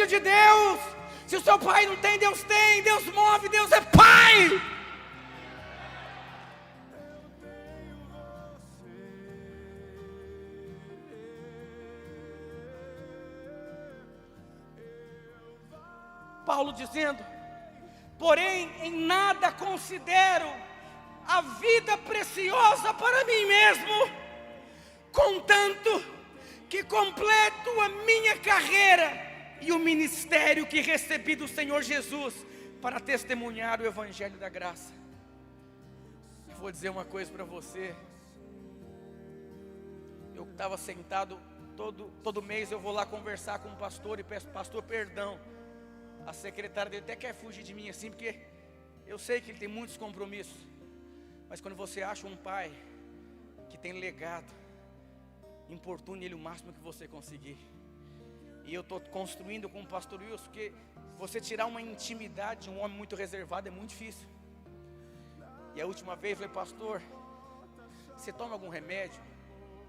[SPEAKER 2] de Deus. Se o seu pai não tem, Deus tem. Deus move, Deus é pai. Paulo dizendo, porém em nada considero a vida preciosa para mim mesmo, contanto que completo a minha carreira e o ministério que recebi do Senhor Jesus para testemunhar o Evangelho da graça. Eu vou dizer uma coisa para você. Eu estava sentado, todo mês eu vou lá conversar com o pastor e peço, pastor, perdão. A secretária dele até quer fugir de mim assim, porque eu sei que ele tem muitos compromissos. Mas quando você acha um pai que tem legado, importune ele o máximo que você conseguir. E eu estou construindo com o pastor Wilson, porque você tirar uma intimidade de um homem muito reservado é muito difícil. E a última vez eu falei, pastor, você toma algum remédio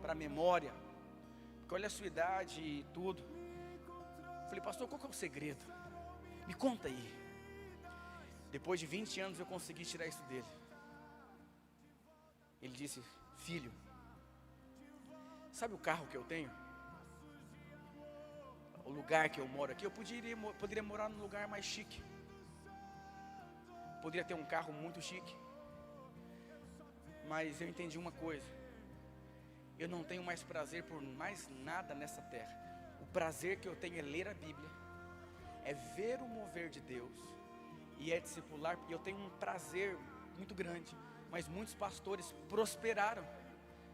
[SPEAKER 2] para a memória? Porque olha a sua idade e tudo. Eu falei, pastor, qual que é o segredo? Me conta aí. Depois de 20 anos eu consegui tirar isso dele. Ele disse, filho, sabe o carro que eu tenho? O lugar que eu moro aqui, eu poderia morar num lugar mais chique. Poderia ter um carro muito chique. Mas eu entendi uma coisa. Eu não tenho mais prazer por mais nada nessa terra. O prazer que eu tenho é ler a Bíblia, é ver o mover de Deus e é discipular. E eu tenho um prazer muito grande. Mas muitos pastores prosperaram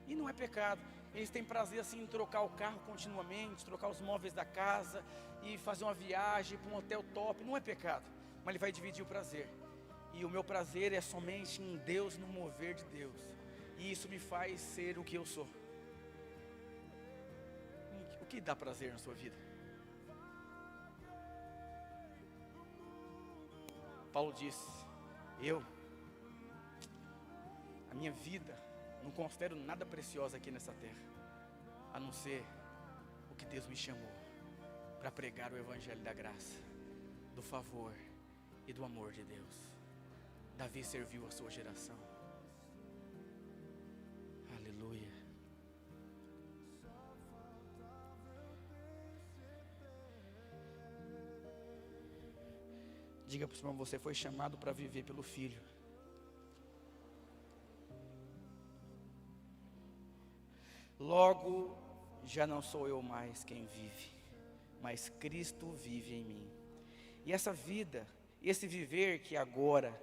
[SPEAKER 2] e não é pecado. Eles têm prazer assim em trocar o carro continuamente, trocar os móveis da casa e fazer uma viagem para um hotel top. Não é pecado, mas ele vai dividir o prazer. E o meu prazer é somente em Deus, no mover de Deus. E isso me faz ser o que eu sou. O que dá prazer na sua vida? Paulo disse, a minha vida, não considero nada precioso aqui nessa terra, a não ser o que Deus me chamou para pregar o Evangelho da graça, do favor e do amor de Deus. Davi serviu a sua geração. Aleluia. Diga para o irmão, você foi chamado para viver pelo Filho. Logo, já não sou eu mais quem vive, mas Cristo vive em mim. E essa vida, esse viver que agora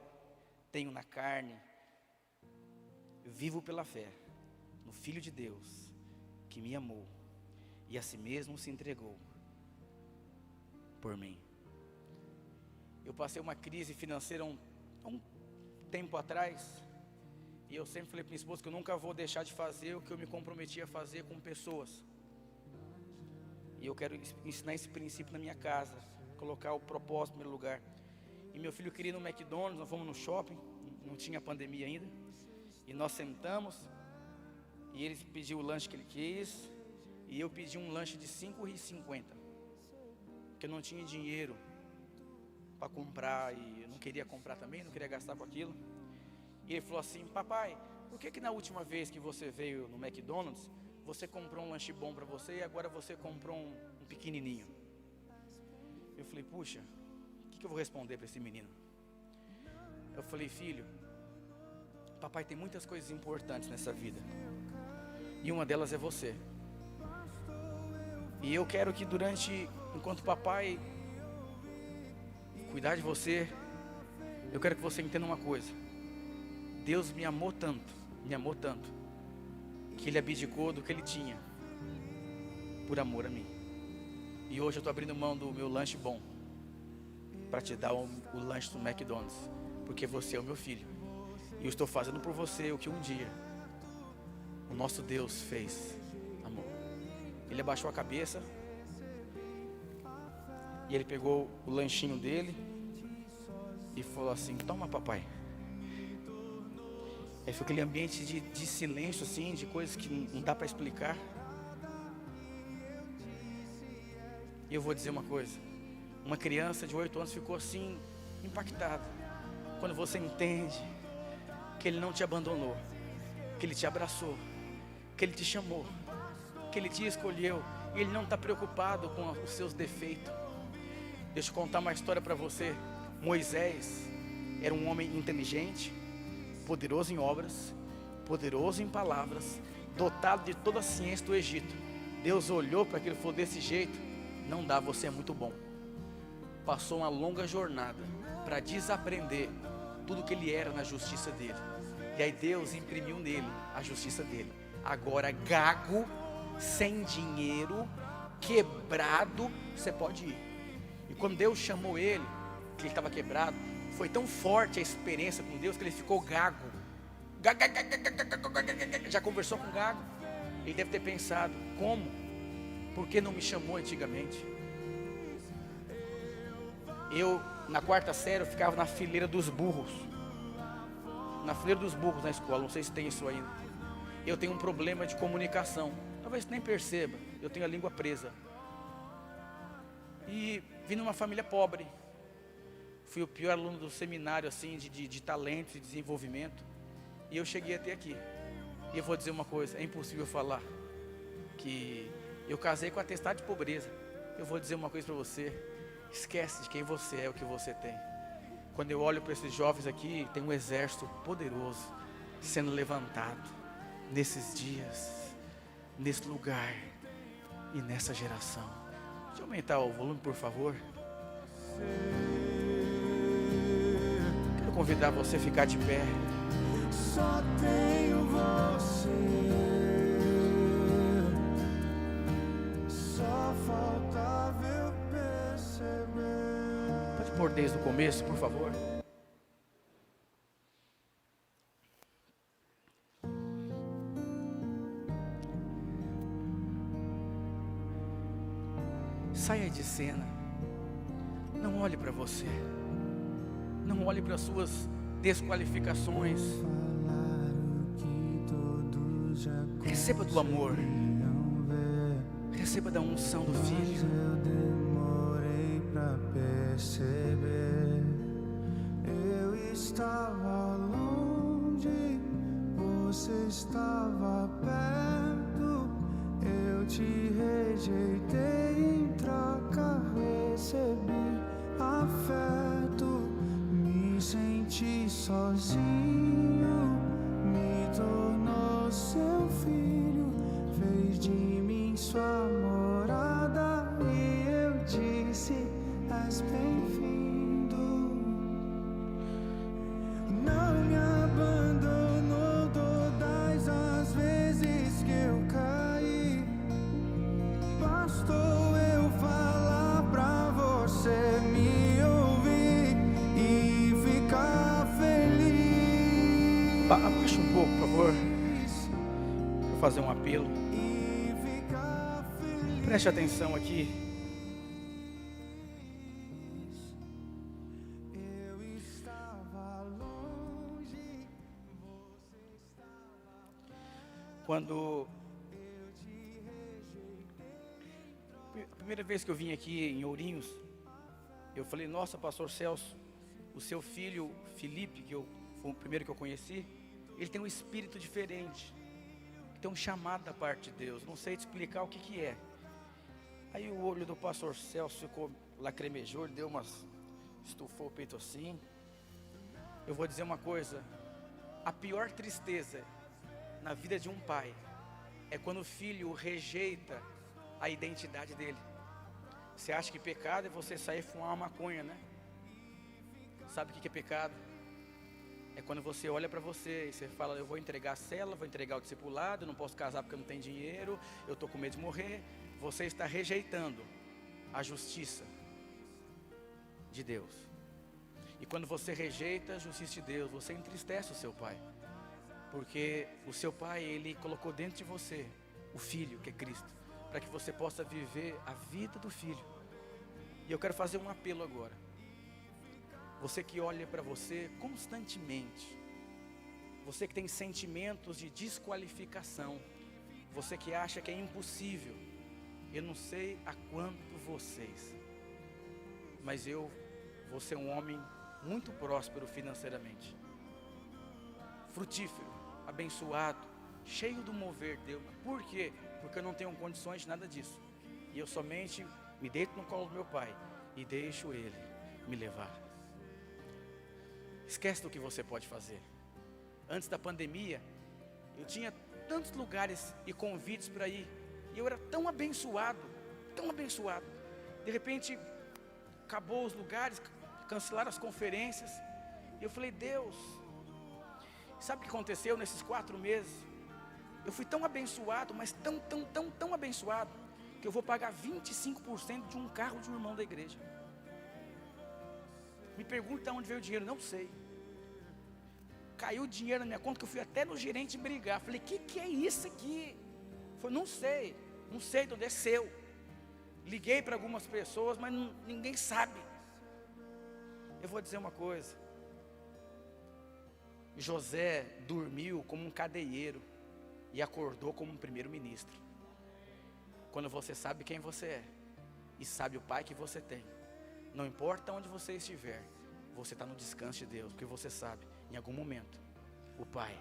[SPEAKER 2] tenho na carne, eu vivo pela fé no Filho de Deus, que me amou e a si mesmo se entregou por mim. Eu passei uma crise financeira um tempo atrás, e eu sempre falei para minha esposa que eu nunca vou deixar de fazer o que eu me comprometi a fazer com pessoas. E eu quero ensinar esse princípio na minha casa, colocar o propósito em primeiro lugar. E meu filho queria ir no McDonald's, nós fomos no shopping, não tinha pandemia ainda. E nós sentamos, e ele pediu o lanche que ele quis, e eu pedi um lanche de R$5,50, porque eu não tinha dinheiro para comprar, e eu não queria comprar também, não queria gastar com aquilo. E ele falou assim, papai, por que na última vez que você veio no McDonald's, você comprou um lanche bom para você e agora você comprou um pequenininho? Eu falei, puxa, o que eu vou responder para esse menino? Eu falei, filho, papai tem muitas coisas importantes nessa vida, e uma delas é você. E eu quero que enquanto papai cuidar de você, eu quero que você entenda uma coisa. Deus me amou tanto, que Ele abdicou do que Ele tinha, por amor a mim. E hoje eu estou abrindo mão do meu lanche bom, para te dar o lanche do McDonald's, porque você é o meu filho. E eu estou fazendo por você o que um dia o nosso Deus fez, amor. Ele abaixou a cabeça E ele pegou o lanchinho dele e falou assim: toma, papai. Aí foi aquele ambiente de silêncio, assim, de coisas que não dá para explicar. E eu vou dizer uma coisa: uma criança de 8 anos ficou assim, impactada, quando você entende que Ele não te abandonou, que Ele te abraçou, que Ele te chamou, que Ele te escolheu, e Ele não está preocupado com os seus defeitos. Deixa eu contar uma história para você. Moisés era um homem inteligente, poderoso em obras, poderoso em palavras, dotado de toda a ciência do Egito. Deus olhou para aquilo e falou: desse jeito não dá, você é muito bom. Passou uma longa jornada para desaprender tudo que ele era na justiça dele. E aí Deus imprimiu nele a justiça dele. Agora, gago, sem dinheiro, quebrado, você pode ir. E quando Deus chamou ele, que ele estava quebrado, foi tão forte a experiência com Deus que ele ficou gago. Já conversou com gago? Ele deve ter pensado: como? Por que não me chamou antigamente? Eu, na 4ª série, eu ficava na fileira dos burros. Na fileira dos burros na escola, não sei se tem isso ainda. Eu tenho um problema de comunicação. Talvez você nem perceba, eu tenho a língua presa. E vim numa família pobre. Fui o pior aluno do seminário, assim, de talentos e desenvolvimento. E eu cheguei até aqui. E eu vou dizer uma coisa: é impossível falar que eu casei com atestado de pobreza. Eu vou dizer uma coisa para você: esquece de quem você é, o que você tem. Quando eu olho para esses jovens aqui, tem um exército poderoso sendo levantado nesses dias, nesse lugar e nessa geração. Deixa eu aumentar o volume, por favor. Quero convidar você a ficar de pé.
[SPEAKER 3] Só tenho você, só faltava eu perceber.
[SPEAKER 2] Pode pôr desde o começo, por favor. Saia de cena. Não olhe para você. Não olhe para suas desqualificações. Receba do amor. Receba da unção do Filho.
[SPEAKER 3] Eu demorei pra perceber. Eu estava longe, você estava perto. Eu te rejeitei, em troca recebi afeto. Me senti sozinho, me tornou seu filho, fez de mim sua morada, e eu disse: és bem-vindo. Não me abandonou todas as vezes que eu caí. Bastou eu falar pra você me ouvir e ficar feliz.
[SPEAKER 2] Abaixa um pouco, por favor. Vou fazer um apelo.
[SPEAKER 3] E ficar feliz.
[SPEAKER 2] Preste atenção aqui.
[SPEAKER 3] Eu estava longe, você estava.
[SPEAKER 2] Quando a primeira vez que eu vim aqui em Ourinhos, eu falei: nossa, pastor Celso, o seu filho Felipe, que foi o primeiro que eu conheci, ele tem um espírito diferente, tem um chamado da parte de Deus. Não sei te explicar o que é. Aí o olho do pastor Celso ficou lacrimejou, ele deu estufou o peito assim. Eu vou dizer uma coisa: a pior tristeza na vida de um pai é quando o filho rejeita a identidade dele. Você acha que pecado é você sair fumar uma maconha, né? Sabe o que é pecado? É quando você olha para você e você fala: eu vou entregar a cela, vou entregar o discipulado, eu não posso casar porque eu não tenho dinheiro, eu estou com medo de morrer. Você está rejeitando a justiça de Deus. E quando você rejeita a justiça de Deus, você entristece o seu pai. Porque o seu pai, ele colocou dentro de você o Filho, que é Cristo, para que você possa viver a vida do Filho. E eu quero fazer um apelo agora. Você que olha para você constantemente, você que tem sentimentos de desqualificação, você que acha que é impossível, eu não sei a quanto vocês, mas eu vou ser um homem muito próspero financeiramente, frutífero, abençoado, cheio do mover de Deus. Por quê? Porque eu não tenho condições de nada disso, e eu somente me deito no colo do meu pai e deixo Ele me levar. Esquece do que você pode fazer. Antes da pandemia, eu tinha tantos lugares e convites para ir, e eu era tão abençoado, de repente acabou os lugares, cancelaram as conferências, e eu falei: Deus, sabe o que aconteceu nesses 4 meses? Eu fui tão abençoado, mas tão abençoado, que eu vou pagar 25% de um carro de um irmão da igreja. Me pergunta onde veio o dinheiro, não sei. Caiu o dinheiro na minha conta, que eu fui até no gerente brigar. Falei: que é isso aqui? Falei: não sei de onde é seu. Liguei para algumas pessoas, mas ninguém sabe. Eu vou dizer uma coisa: José dormiu como um cadeieiro e acordou como um primeiro-ministro. Quando você sabe quem você é e sabe o pai que você tem, não importa onde você estiver, você está no descanso de Deus, porque você sabe, em algum momento, o pai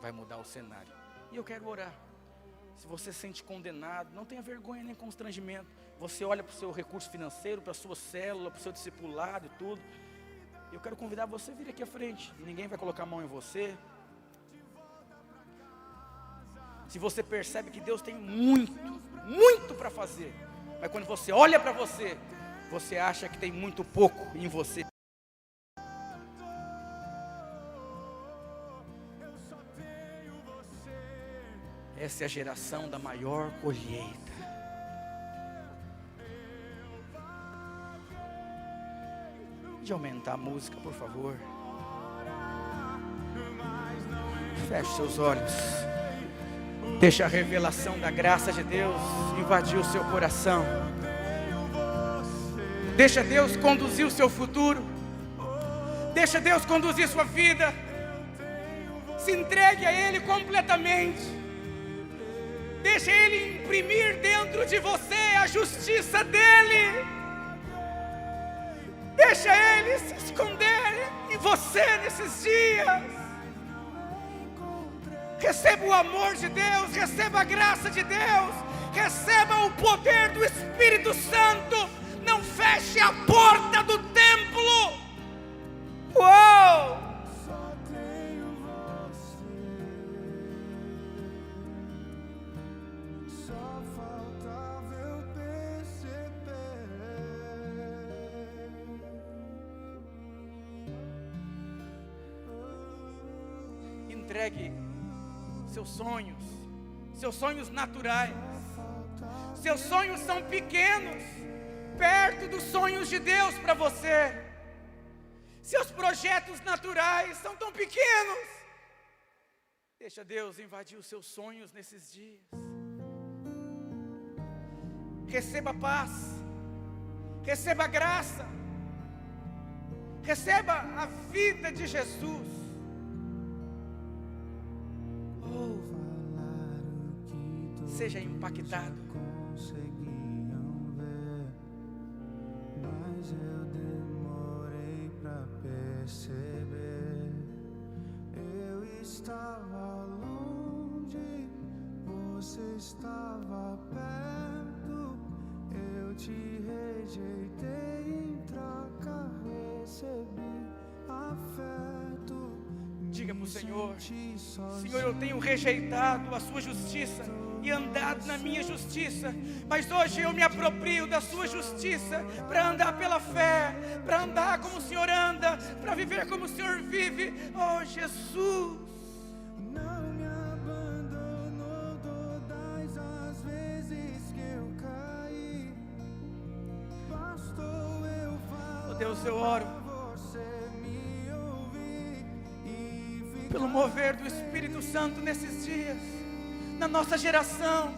[SPEAKER 2] vai mudar o cenário. E eu quero orar. Se você se sente condenado, não tenha vergonha nem constrangimento. Você olha para o seu recurso financeiro, para a sua célula, para o seu discipulado e tudo. Eu quero convidar você a vir aqui à frente. Ninguém vai colocar a mão em você. Se você percebe que Deus tem muito para fazer, mas quando você olha para você, você acha que tem muito pouco em você. Essa é a geração da maior colheita. Pode aumentar a música, por favor. Feche seus olhos. Deixa a revelação da graça de Deus invadir o seu coração. Deixa Deus conduzir o seu futuro. Deixa Deus conduzir sua vida. Se entregue a Ele completamente. Deixa Ele imprimir dentro de você a justiça dEle. Deixa Ele se esconder em você nesses dias. Receba o amor de Deus, receba a graça de Deus, receba o poder do Espírito Santo. Não feche a porta do templo. Uou!
[SPEAKER 3] Só tenho você. Só faltava eu perceber.
[SPEAKER 2] Entregue seus sonhos naturais. Seus sonhos são pequenos, perto dos sonhos de Deus para você. Seus projetos naturais são tão pequenos. Deixa Deus invadir os seus sonhos nesses dias. Receba paz, receba graça, receba a vida de Jesus. Seja impactado.
[SPEAKER 3] Conseguiam ver, mas eu demorei pra perceber. Eu estava longe, você estava perto. Eu te rejeitei, em troca recebi afeto.
[SPEAKER 2] Diga para o Senhor: Senhor, eu tenho rejeitado a sua justiça e andado na minha justiça, mas hoje eu me aproprio da sua justiça para andar pela fé, para andar como o Senhor anda, para viver como o Senhor vive. Oh Jesus,
[SPEAKER 3] Não me abandonou todas as vezes que eu caí. Bastou eu falar.
[SPEAKER 2] oh Deus, eu oro
[SPEAKER 3] Você me ouvir e ficar.
[SPEAKER 2] pelo mover do Espírito Santo nesses dias. Na nossa geração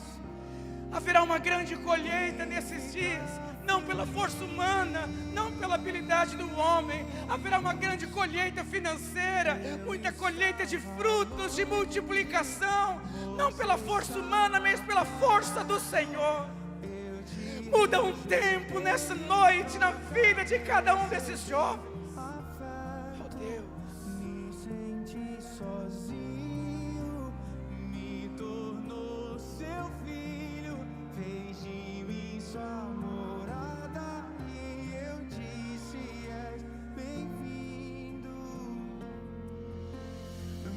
[SPEAKER 2] haverá uma grande colheita nesses dias. não pela força humana, não pela habilidade do homem. Haverá uma grande colheita financeira, muita colheita de frutos, de multiplicação, não pela força humana, mas pela força do Senhor. Muda um tempo nessa noite na vida de cada um desses jovens. Oh Deus,
[SPEAKER 3] Me senti sozinho, me tornou seu filho, fez de mim sua morada, e eu disse: és bem-vindo.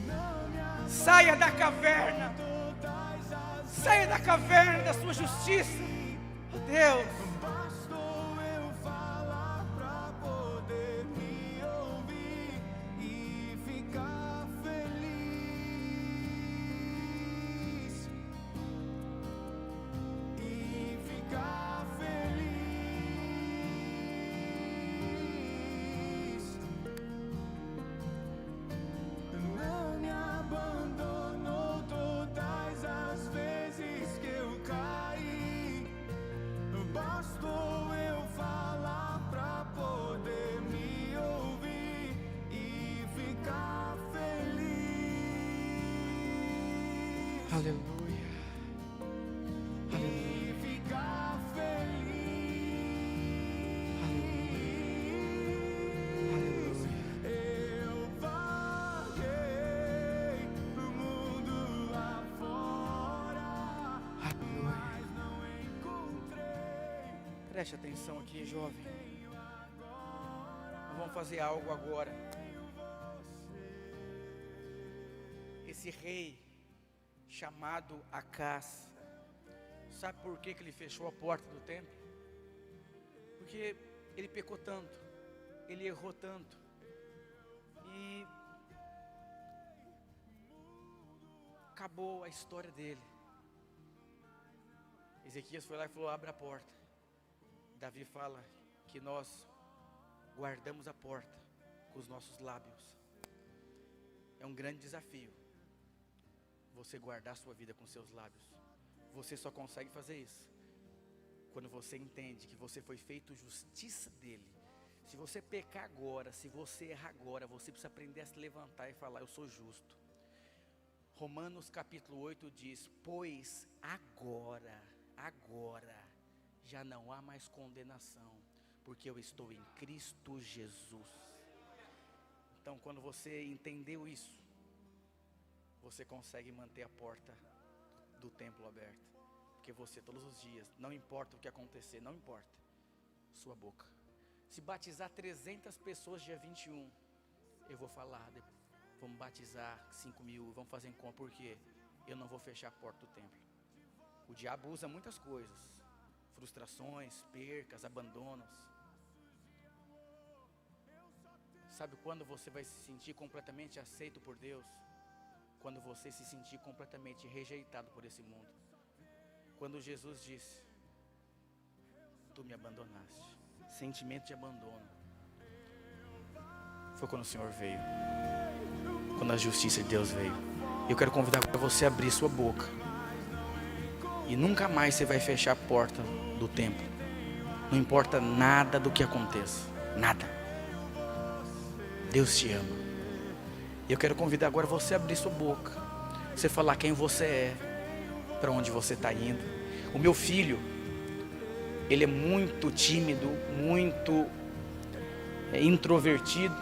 [SPEAKER 3] Não me
[SPEAKER 2] saia da caverna,
[SPEAKER 3] todas as
[SPEAKER 2] saia da caverna da sua justiça. Oh Deus,
[SPEAKER 3] bastou eu falar pra poder me ouvir e ficar feliz. E ficar feliz. Não me abandonou todas as vezes que eu caí. Bastou eu falar pra poder me ouvir e ficar feliz.
[SPEAKER 2] aleluia,
[SPEAKER 3] E ficar feliz. Eu vaguei no mundo afora, mas não encontrei.
[SPEAKER 2] preste atenção aqui, jovem. Nós vamos fazer algo agora. Esse rei chamado Acás, sabe por que ele fechou a porta do templo? Porque ele pecou tanto, ele errou tanto, e acabou a história dele. Ezequias foi lá e falou: abre a porta. Davi fala que nós guardamos a porta com os nossos lábios. É um grande desafio você guardar a sua vida com seus lábios. Você só consegue fazer isso quando você entende que você foi feito justiça dele. Se você pecar agora, se você errar agora, você precisa aprender a se levantar e falar: eu sou justo. Romanos capítulo 8 diz: pois agora já não há mais condenação, porque eu estou em Cristo Jesus. Então, quando você entendeu isso, você consegue manter a porta do templo aberta, porque você todos os dias, não importa o que acontecer, não importa, sua boca. Se batizar 300 pessoas dia 21, eu vou falar, vamos batizar 5.000, vamos fazer em conta, porque eu não vou fechar a porta do templo. O diabo usa muitas coisas, frustrações, percas, abandonos. Sabe quando você vai se sentir completamente aceito por Deus? Quando você se sentir completamente rejeitado por esse mundo. Quando Jesus disse: tu me abandonaste. Sentimento de abandono. Foi quando o Senhor veio, quando a justiça de Deus veio. Eu quero convidar para você abrir sua boca, e nunca mais você vai fechar a porta do templo. Não importa nada do que aconteça, nada. Deus te ama. Eu quero convidar agora você a abrir sua boca, você falar quem você é, para onde você está indo. O meu filho, ele é muito tímido, muito introvertido,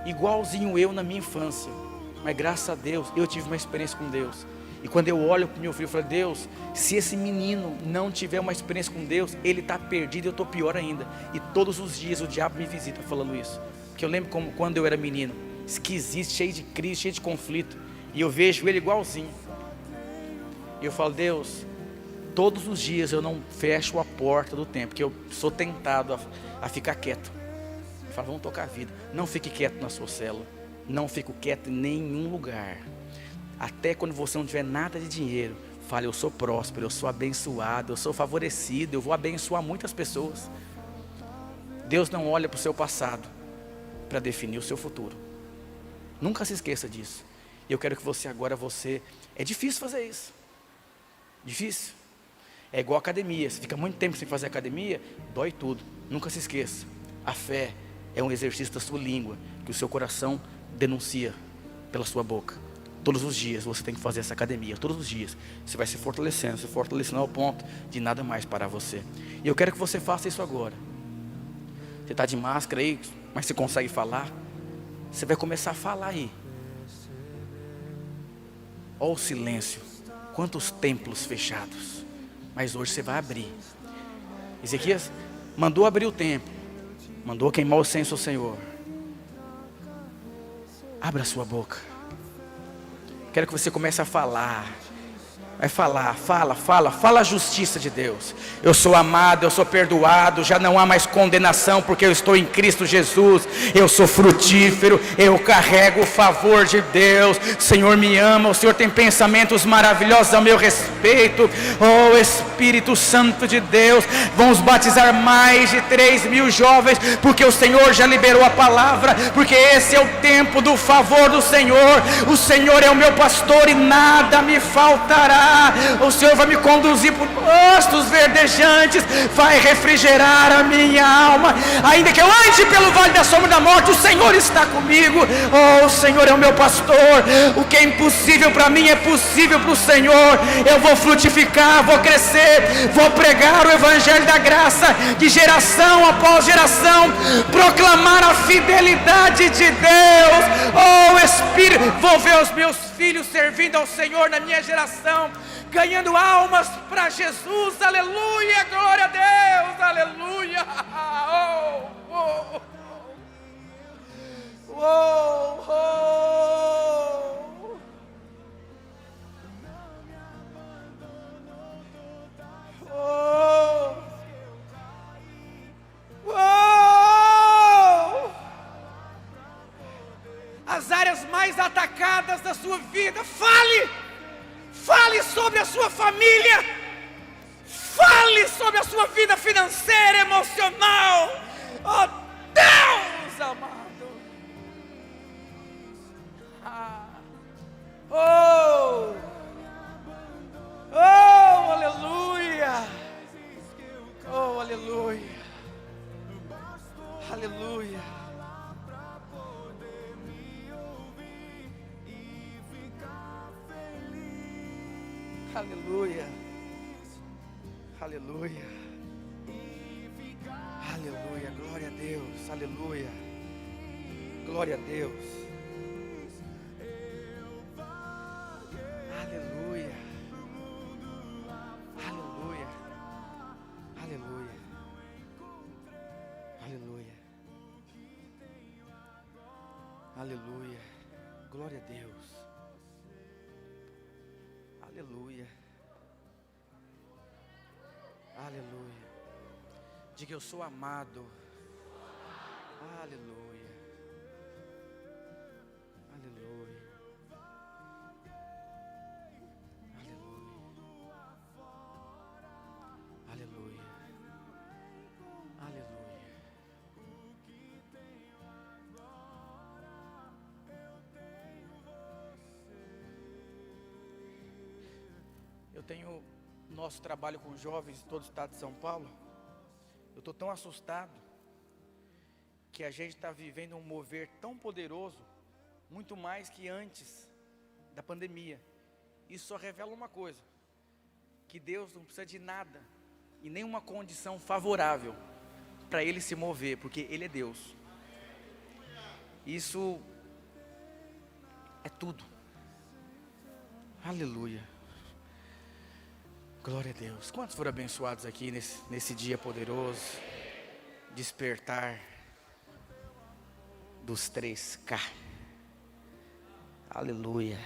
[SPEAKER 2] igualzinho eu na minha infância. Mas graças a Deus, eu tive uma experiência com Deus. E quando eu olho para o meu filho, eu falo: Deus, se esse menino não tiver uma experiência com Deus, ele está perdido, eu estou pior ainda. E todos os dias o diabo me visita falando isso. Porque eu lembro como quando eu era menino, esquisito, cheio de crise, cheio de conflito, e eu vejo ele igualzinho. E eu falo: Deus, todos os dias eu não fecho a porta do templo, porque eu sou tentado a ficar quieto. Eu falo: vamos tocar a vida. Não fique quieto na sua célula, não fico quieto em nenhum lugar. Até quando você não tiver nada de dinheiro, fale: eu sou próspero, eu sou abençoado, eu sou favorecido, eu vou abençoar muitas pessoas. Deus não olha para o seu passado para definir o seu futuro. Nunca se esqueça disso. E eu quero que você agora, é difícil fazer isso. Difícil. É igual academia, você fica muito tempo sem fazer academia, dói tudo. Nunca se esqueça, a fé é um exercício da sua língua, que o seu coração denuncia pela sua boca. Todos os dias você tem que fazer essa academia, todos os dias. Você vai se fortalecendo ao ponto de nada mais parar você. E eu quero que você faça isso agora. Você está de máscara aí, mas você consegue falar? Você vai começar a falar aí. Olha o silêncio, quantos templos fechados. Mas hoje você vai abrir. Ezequias mandou abrir o templo, mandou queimar o censo ao Senhor. Abra a sua boca. Quero que você comece a falar. Vai falar, fala a justiça de Deus. Eu sou amado, eu sou perdoado, já não há mais condenação, porque eu estou em Cristo Jesus. Eu sou frutífero, eu carrego o favor de Deus. O Senhor me ama, o Senhor tem pensamentos maravilhosos a meu respeito. Oh Espírito Santo de Deus, vamos batizar mais de 3.000 jovens, porque o Senhor já liberou a palavra, porque esse é o tempo do favor do Senhor. O Senhor é o meu pastor e nada me faltará. O Senhor vai me conduzir por pastos verdejantes, vai refrigerar a minha alma. Ainda que eu ande pelo vale da sombra da morte, o Senhor está comigo. Oh, o Senhor é o meu pastor. O que é impossível para mim é possível para o Senhor. Eu vou frutificar, vou crescer, vou pregar o evangelho da graça, de geração após geração, proclamar a fidelidade de Deus. Oh Espírito, vou ver os meus filhos servindo ao Senhor na minha geração, ganhando almas para Jesus. Aleluia, glória a Deus, aleluia. Oh, oh, oh, oh, oh, oh. As áreas mais atacadas da sua vida, fale sobre a sua família, fale sobre a sua vida financeira, emocional. Oh Deus amado, oh, oh, aleluia, oh, aleluia, aleluia. Aleluia, aleluia, aleluia, glória a Deus, aleluia, glória a Deus, aleluia, aleluia, aleluia, aleluia, aleluia, glória a Deus. Aleluia, aleluia. Diga: eu sou amado. Aleluia, aleluia, aleluia, aleluia, aleluia. Eu tenho nosso trabalho com jovens em todo o estado de São Paulo. Eu estou tão assustado que a gente está vivendo um mover tão poderoso, muito mais que antes da pandemia. Isso só revela uma coisa: que Deus não precisa de nada e nenhuma condição favorável para Ele se mover, porque Ele é Deus. Isso é tudo. Aleluia. Glória a Deus. Quantos foram abençoados aqui nesse dia poderoso? Despertar dos 3K. Aleluia.